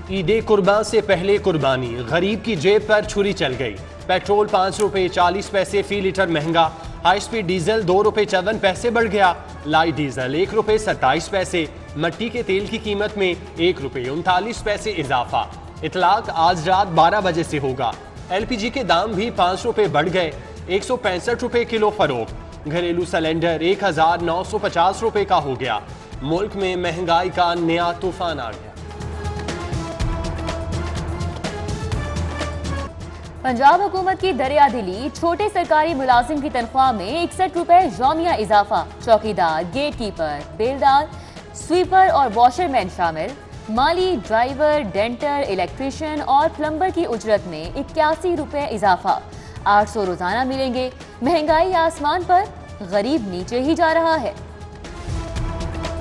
ईद कुर्बान से पहले कुर्बानी, गरीब की जेब पर छुरी चल गई। पेट्रोल 5 रुपए 40 पैसे फी लीटर महंगा। हाई स्पीड डीजल 2 रुपए 54 पैसे बढ़ गया। लाइट डीजल 1 रुपए 27 पैसे। मट्टी के तेल की कीमत में 1 रुपए 39 पैसे इजाफा। इतलाक आज रात 12 बजे से होगा। LPG के दाम भी 5 रुपए बढ़ गए, 165 रुपए किलो फरोख्त। घरेलू सिलेंडर 1950 रुपए का हो गया। मुल्क में महंगाई का नया तूफान आ गया। पंजाब हुकूमत की दरियादिली, छोटे सरकारी मुलाजिम की तनख्वाह में 61 रुपए यौमिया इजाफा। चौकीदार, गेट कीपर, बेलदार, स्वीपर और वॉशरमैन शामिल। माली, ड्राइवर, डेंटर, इलेक्ट्रीशियन और प्लम्बर की उजरत में 81 रुपए इजाफा। 800 रोजाना मिलेंगे। महंगाई आसमान पर, गरीब नीचे ही जा रहा है।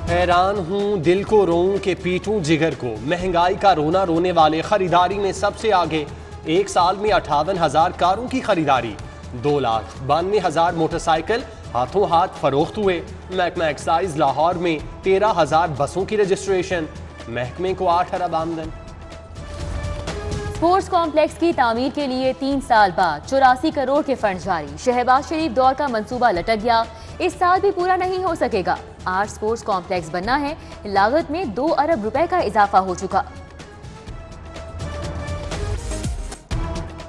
हैरान हूँ, दिल को रोऊं कि पीटूं जिगर को। महंगाई का रोना रोने वाले खरीदारी में सबसे आगे। एक साल में 58,000 कारों की खरीदारी, 2,92,000 मोटरसाइकिल हाथों हाथ फरोख्त हुए। महकमा एक्साइज लाहौर में 13,000 बसों की रजिस्ट्रेशन। महकमे को 8 अरब आमदन। स्पोर्ट्स कॉम्प्लेक्स की तामीर के लिए 3 साल बाद 84 करोड़ के फंड जारी। शहबाज शरीफ दौर का मंसूबा लटक गया, इस साल भी पूरा नहीं हो सकेगा। 8 स्पोर्ट्स कॉम्प्लेक्स बनना है, लागत में 2 अरब रुपए का इजाफा हो चुका।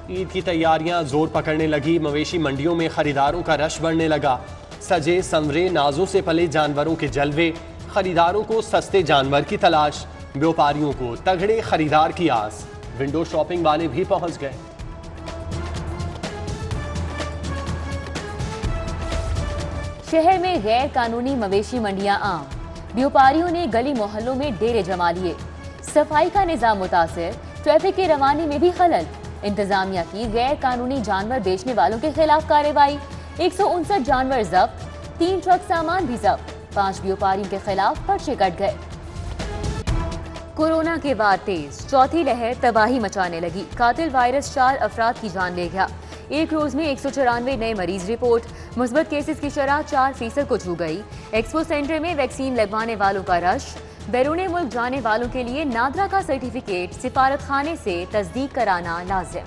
ईद की तैयारियां जोर पकड़ने लगी। मवेशी मंडियों में खरीदारों का रश बढ़ने लगा। सजे संवरे नाजों से पले जानवरों के जलवे। खरीदारों को सस्ते जानवर की तलाश, व्यापारियों को तगड़े खरीदार की आस। विंडो शॉपिंग वाले भी पहुंच गए। शहर में गैर कानूनी मवेशी मंडियां आम। व्यापारियों ने गली मोहल्लों में डेरे जमा लिए। सफाई का निजाम मुतासिर, ट्रैफिक की रवानी में भी खलल। इंतजामिया की गैर कानूनी जानवर बेचने वालों के खिलाफ कार्रवाई। 159 जानवर जब्त, 3 ट्रक सामान भी जब्त। 5 व्यापारियों के खिलाफ पर्चे कट गए। कोरोना के बाद तेज, चौथी लहर तबाही मचाने लगी। कातिल वायरस 4 अफराद की जान ले गया। एक रोज में 194 नए मरीज रिपोर्ट। मुस्बत केसेस की शरह 4% को छू गई। एक्सपो सेंटर में वैक्सीन लगवाने वालों का रश। बैरूने मुल्क जाने वालों के लिए नादरा का सर्टिफिकेट सिफारत खाने से तस्दीक कराना लाजिम।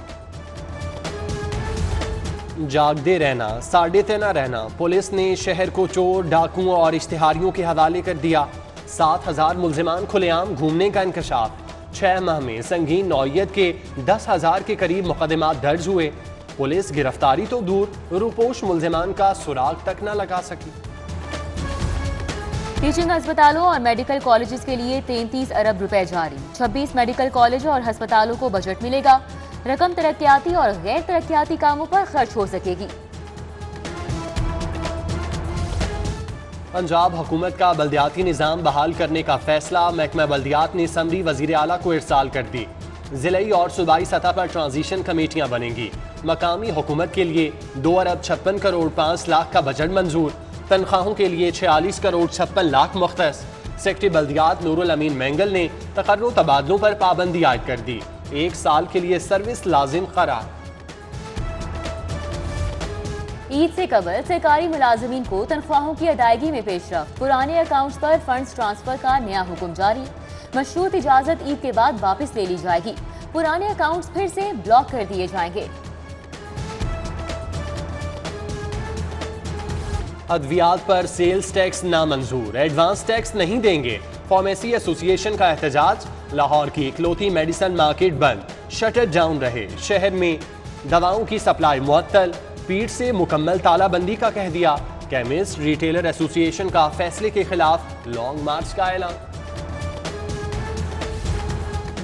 जागते रहना, साढ़े तेना रहना। पुलिस ने शहर को चोर, डाकुओं और इश्तिहारियों के हवाले कर दिया। 7,000 मुल्जिमान खुलेआम घूमने का इंकशाफ। 6 माह में संगीन नौयत के 10,000 के करीब मुकदमात दर्ज हुए। पुलिस गिरफ्तारी तो दूर, रूपोश मुल्जिमान का सुराग तक न लगा सकी। टीचिंग अस्पतालों और मेडिकल कॉलेजेस के लिए 33 अरब रुपए जारी। 26 मेडिकल कॉलेज और अस्पतालों को बजट मिलेगा। रकम तरक्याती और गैर तरक्याती कामों पर खर्च हो सकेगी। पंजाब हुकूमत का बल्दियाती निज़ाम बहाल करने का फैसला। महकमा बल्दियात ने समरी वजीर आला को इरसाल कर दी। जिलाई और सूबाई सतह पर ट्रांजिशन कमेटियां बनेंगी। मकामी हुकूमत के लिए 2 अरब 56 करोड़ 5 लाख का बजट मंजूर। तनख्वाहों के लिए 46 करोड़ 56 लाख मुख्तस। सेक्रेटरी बल्दियात नूरुल अमीन मैंगल ने तकर्रुर तबादलों पर पाबंदी आयद कर दी। 1 साल के लिए सर्विस लाजिम करार। ईद से कबल सरकारी मुलाजमीन को तनख्वाहों की अदायगी में पेशरफ्त। पुराने अकाउंट्स पर फंड्स ट्रांसफर का नया हुक्म जारी। मशरूत इजाजत ईद के बाद वापस ले ली जाएगी। पुराने अकाउंट्स फिर से ब्लॉक कर दिए जाएंगे। अद्वियात पर सेल्स टैक्स नामंजूर, एडवांस टैक्स नहीं देंगे। फार्मेसी एसोसिएशन का एहतजाज। लाहौर की इकलौती मेडिसिन मार्केट बंद, शटर डाउन रहे। शहर में दवाओं की सप्लाई मुअत्तल। पीठ से मुकम्मल तालाबंदी का कह दिया। केमिस्ट रिटेलर एसोसिएशन का फैसले के खिलाफ लॉन्ग मार्च का ऐलान।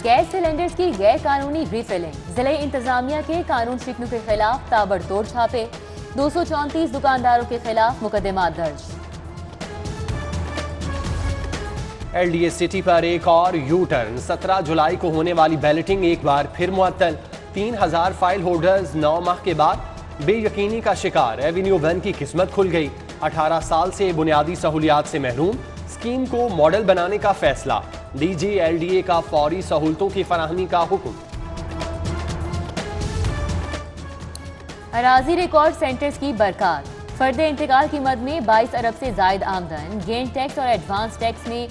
गैस सिलेंडर्स की गैर कानूनी रिफिलिंग। जिले इंतजामिया के कानून शिकनों के खिलाफ ताबड़तोड़ छापे। 234 दुकानदारों के खिलाफ मुकदमा दर्ज। LDA सिटी पर एक और यू टर्न। 17 जुलाई को होने वाली बैलेटिंग एक बार फिर मुअत्तल। 3,000 फाइल होल्डर्स 9 माह के बाद बेयकीनी का शिकार। एवेन्यू 1 की किस्मत खुल गई। 18 साल से बुनियादी सहूलियात से महरूम। स्कीम को मॉडल बनाने का फैसला। DG LDA का फौरी सहूलतों की फराहमी का हुक्म। अराजी रिकॉर्ड सेंटर्स की बरकत। फर्द इंतकाल की मद में 22 अरब से जायद आमदन। गेन टैक्स और एडवांस टैक्स में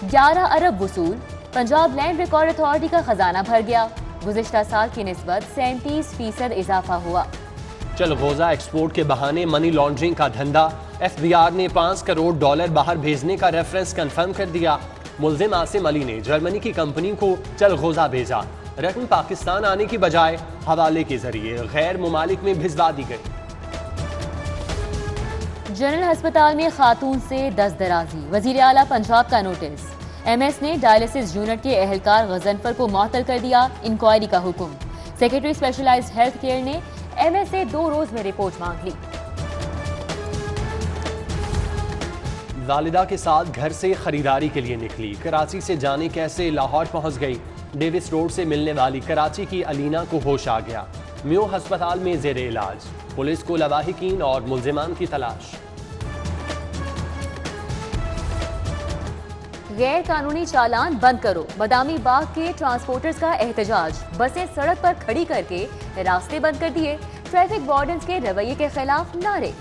11 अरब वसूल। पंजाब लैंड रिकॉर्ड अथॉरिटी का खजाना भर गया। गुज़िश्ता साल की निस्बत 37% इजाफा हुआ। चलगोजा एक्सपोर्ट के बहाने मनी लॉन्ड्रिंग का धंधा, FBI ने $5 करोड़ बाहर भेजने का रेफरेंस कंफर्म कर दिया। मुल्जिम आसिम अली ने जर्मनी की कंपनी को चलगोजा भेजा। रकम पाकिस्तान आने की बजाय हवाले के जरिए गैर मुमालिक में भिजवा दी गई। जनरल अस्पताल में खातून से दस्तदराजी, वजीर आला पंजाब का नोटिस। MS ने डायलिसिस यूनिट के एहलकार गजनफर को मुअत्तल कर दिया। इंक्वायरी का हुक्म। सेक्रेटरी स्पेशलाइज्ड हेल्थ केयर ने MS से 2 रोज में रिपोर्ट मांग ली। वालिदा के साथ घर से खरीदारी के लिए निकली, कराची से जाने कैसे लाहौर पहुंच गई। डेविस रोड से मिलने वाली कराची की अलीना को होश आ गया। म्यो अस्पताल में जेर इलाज। पुलिस को लवाहिकीन और मुल्जिमान की तलाश। गैर कानूनी चालान बंद करो, बदामी बाग के ट्रांसपोर्टर्स का एहतजाज। बसें सड़क पर खड़ी करके रास्ते बंद कर दिए। ट्रैफिक वार्डन्स के रवैये के खिलाफ नारे।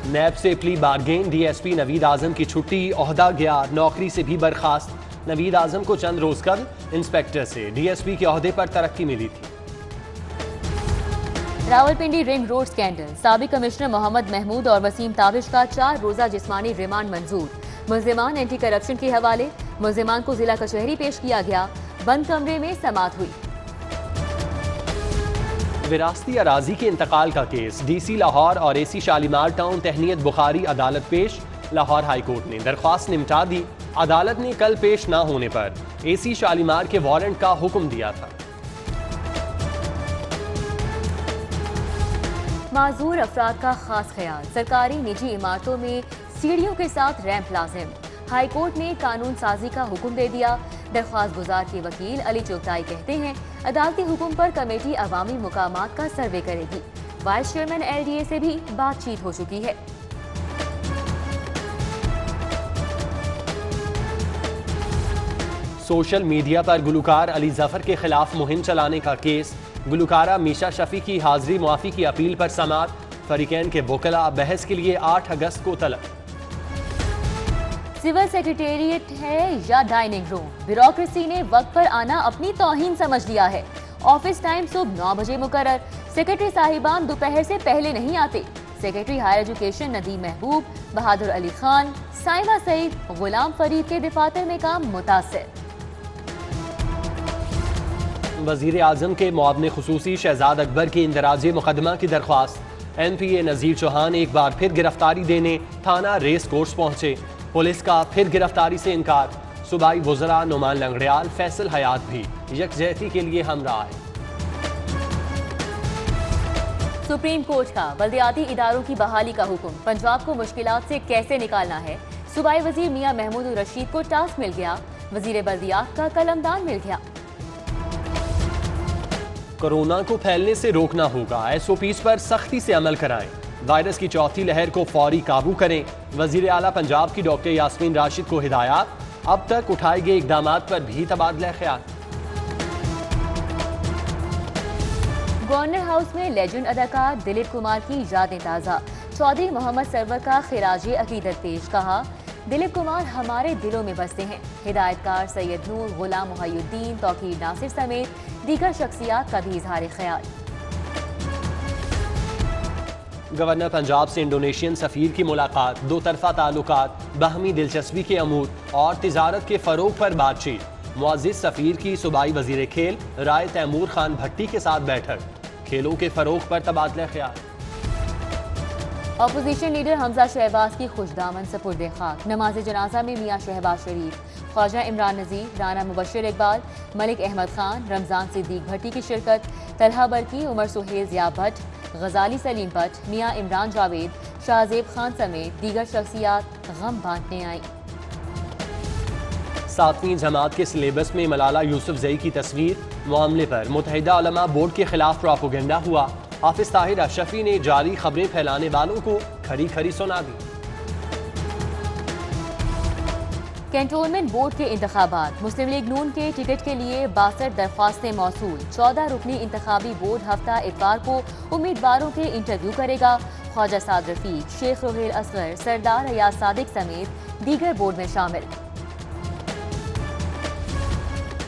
नैब से प्ली बारगेन, DSP नवीद आजम की छुट्टी, ओहदा गया, नौकरी से भी बर्खास्त। नवीद आजम को चंद रोज कबल इंस्पेक्टर से DSP के ओहदे पर तरक्की मिली थी। रावलपिंडी रिंग रोड स्कैंडल, साबिक कमिश्नर मोहम्मद महमूद और वसीम ताबिश का 4 रोजा जिस्मानी रिमांड मंजूर। मुल्जिमान एंटी करप्शन के हवाले। मुल्जिमान को जिला कचहरी पेश किया गया। बंद कमरे में समाअत हुई। विरासती अराजी के इंतकाल का केस, DC लाहौर और AC शालीमार टाउन तहनीत बुखारी अदालत पेश। लाहौर हाई कोर्ट ने दरख्वास्त निपटा दी। अदालत ने कल पेश न होने पर AC शालीमार के वारंट का हुक्म दिया था। माजूर अफराद का खास ख्याल, सरकारी निजी इमारतों में सीढ़ियों के साथ रैंप लाजिम। हाई कोर्ट ने कानून साजी का हुक्म दे दिया। दरख्वास्त गुजार के वकील अली चोगताई कहते हैं अदालती हुक्म पर कमेटी अवामी मुकामात का सर्वे करेगी। वाइस चेयरमैन LDA से भी बातचीत हो चुकी है। सोशल मीडिया पर गुलकार अली जफर के खिलाफ मुहिम चलाने का केस, गुलकारा मीशा शफी की हाजिरी मुआफी की अपील पर समाअत। फरीकैन के वकला बहस के लिए 8 अगस्त को तलब। सिविल सेक्रेटेरिएट है या डाइनिंग रूम, ब्यूरोक्रेसी ने वक्त पर आना अपनी तौहीन समझ लिया है। ऑफिस टाइम सुबह 9 बजे मुकर्रर। सेक्रेटरी साहिबान दोपहर से पहले नहीं आते। सेक्रेटरी हायर एजुकेशन नदीम महबूब, बहादुर अली खान, साइमा सईद, गुलाम फरीद के दफातर में काम मुतासिर। वजीर आजम के मुआवने खुसूसी शहजाद अकबर के इंदराजे मुकदमा की दरख्वास्त। NPA नजीर चौहान एक बार फिर गिरफ्तारी देने थाना रेस कोर्स पहुंचे। पुलिस का फिर गिरफ्तारी से इनकार। सूबाई वज़रा नुमान लंगड़ियाल, फैसल हयात भी यकजहती के लिए हमरा है। सुप्रीम कोर्ट का बल्दियाती इदारों की बहाली का हुक्म, पंजाब को मुश्किलात से कैसे निकालना है। सूबाई वजीर मियां महमूद रशीद को टास्क मिल गया। वजीर बल्दियात का कलमदान मिल गया। कोरोना को फैलने से रोकना होगा, SOPs पर सख्ती से अमल कराएं। वायरस की चौथी लहर को फौरी काबू करें। वजीर आला पंजाब की डॉक्टर यास्मीन राशिद को हिदायत। अब तक उठाए गए इकदामात पर भी तबादला ख्याल। गवर्नर हाउस में लेजेंड अदाकार दिलीप कुमार की यादें ताज़ा। चौधरी मोहम्मद सरवर का खिराजे अकीदत पेश। कहा दिलीप कुमार हमारे दिलों में बसते हैं। हिदायतकार सैयद नूर, गुलाम मुहय्युद्दीन, तौकीर नासिर समेत दीगर शख्सियात का भी इजहार ख्याल। गवर्नर पंजाब से इंडोनेशियन सफीर की मुलाकात, दो तरफा ताल्लुकात, बाहमी दिलचस्पी के अमूर और तिजारत के फरोग पर बातचीत। मुअज़्ज़िज़ सफीर की सूबाई वजीर खेल राय तैमूर खान भट्टी के साथ बैठक, खेलों के फरोग पर तबादला ख्याल। अपोजिशन लीडर हमजा शहबाज की खुशदामन सपुर्द खाक। नमाज जनाजा में मियां शहबाज शरीफ, ख्वाजा इमरान नज़ीर, राना मुबश्शिर इकबाल, मलिक अहमद खान, रमजान सिद्दीक भट्टी की शिरकत। तलहा बरकी, उमर सुहेल, ज़िया भट्ट, गजाली सलीम भट्ट, मियां इमरान जावेद, शाहजेब खान समेत दीगर शख्सियात गम बांटने आई। 7वीं जमात के सिलेबस में मलाला यूसुफजई की तस्वीर, मामले पर मुत्तहिदा उलमा बोर्ड के खिलाफ प्रोपेगेंडा हुआ। हाफिज ताहिर अशरफी ने जारी खबरें फैलाने वालों को खरी खरी सुना दी। कैंटोनमेंट बोर्ड के इंतखाबात, मुस्लिम लीग नून के टिकट के लिए 62 दरख्वास्तें मौसूल। 14 रुकनी इंतखाबी बोर्ड हफ्ता इतवार को उम्मीदवारों के इंटरव्यू करेगा। ख्वाजा साद रफीक, शेख रोहेल असगर, सरदार अयाज सादिक समेत दीगर बोर्ड में शामिल।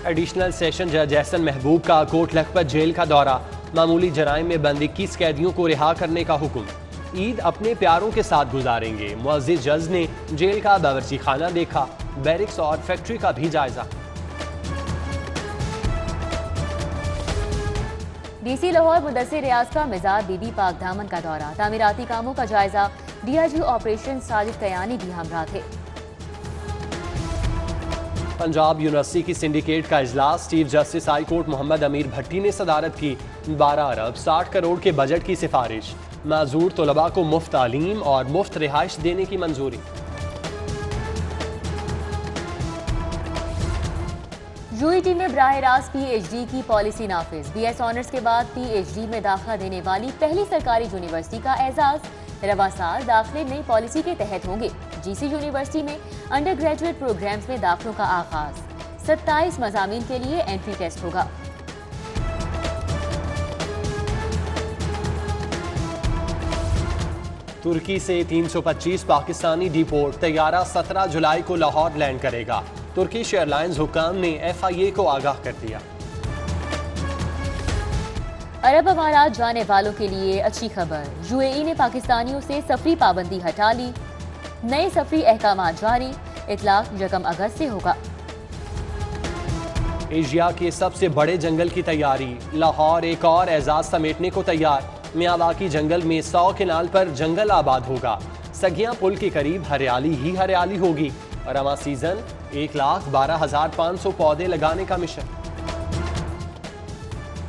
एडिशनल सेशन जज एहसन महबूब का कोट लखपत जेल का दौरा, मामूली जराइम में बंद 21 कैदियों को रिहा करने का हुक्म। ईद अपने प्यारों के साथ गुजारेंगे। मुअज़्ज़िज़ जज ने जेल का बावर्ची खाना देखा, बैरिक्स और फैक्ट्री का भी जायजा। डीसी लाहौर मुदस्सिर रियाज का मिजाज बीबी पाक दामन का दौरा, तामीराती कामों का जायजा। डीआईजी ऑपरेशन साजिद कयानी भी हमरा थे। पंजाब यूनिवर्सिटी की सिंडिकेट का इजलास, chief justice high court Mohammad Amir Bhatti ने सदारत की। 12 अरब 60 करोड़ के बजट की सिफारिश, माजूर तलबा को मुफ्त तालीम और मुफ्त रिहाइश देने की मंजूरी। यूईटी में बराह रास्त पीएचडी की पॉलिसी नाफिज, बीएस ऑनर्स के बाद पीएचडी में दाखिला देने वाली पहली सरकारी यूनिवर्सिटी का एजाज। रवा साल दाखिले नई पॉलिसी के तहत होंगे। जीसी यूनिवर्सिटी में अंडर ग्रेजुएट प्रोग्राम्स में दाखिलों का आगाज, 27 मज़ामीन के लिए एंट्री टेस्ट होगा। तुर्की से 325 पाकिस्तानी डिपोर्ट, तैयारा 17 जुलाई को लाहौर लैंड करेगा। तुर्किश एयरलाइंस हुकाम ने FIA को आगाह कर दिया। अरब अमारात जाने वालों के लिए अच्छी खबर, यूएई ने पाकिस्तानियों से सफरी पाबंदी हटा ली। नए सफरी अहकाम जारी, इतलाक 1 अगस्त से होगा। एशिया के सबसे बड़े जंगल की तैयारी, लाहौर एक और एजाज समेटने को तैयार। मियावाकी जंगल में 100 किनाल पर जंगल आबाद होगा। सगिया पुल के करीब हरियाली ही हरियाली होगी। रवा सीजन 1,12,500 पौधे लगाने का मिशन।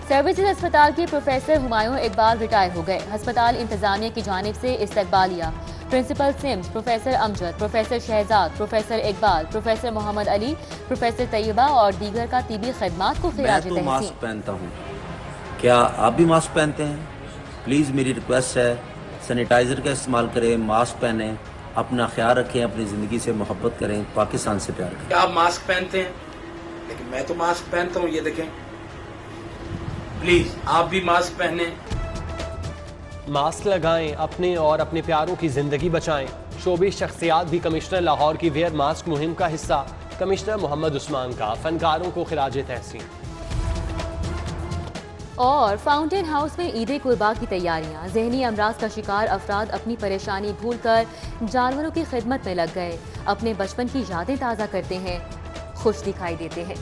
सर्विसेज अस्पताल के प्रोफेसर हुमायूं इकबाल रिटायर हो गए। अस्पताल इंतजामिया की जानिब से इस्तकबालिया, principal Sims, professor Amjad, professor Shahzad, professor Iqbal, professor Mohammad Ali, professor Taiba और दीगर का तिबी खदमात को खिराज तहसीन। मास्क पहनता हूँ, क्या आप भी मास्क पहनते हैं? प्लीज़ मेरी रिक्वेस्ट है, सैनिटाइजर का इस्तेमाल करें, मास्क पहने, अपना ख्याल रखें, अपनी ज़िंदगी से मोहब्बत करें, पाकिस्तान से प्यार करें। क्या आप मास्क पहनते हैं? लेकिन मैं तो मास्क पहनता हूँ, ये देखें। प्लीज आप भी मास्क पहने। मास्क लगाएं, अपने और अपने प्यारों की जिंदगी बचाएं। शोबिश शख्सियात भी कमिश्नर लाहौर की वेयर मास्क मुहिम का हिस्सा। कमिश्नर मोहम्मद उस्मान का फनकारों को खिराज तहसीन। और फाउंटेन हाउस में ईद कुर्बा की तैयारियां, जहनी अमराज का शिकार अफराद अपनी परेशानी भूलकर जानवरों की खिदमत में लग गए। अपने बचपन की यादें ताज़ा करते हैं, खुश दिखाई देते हैं।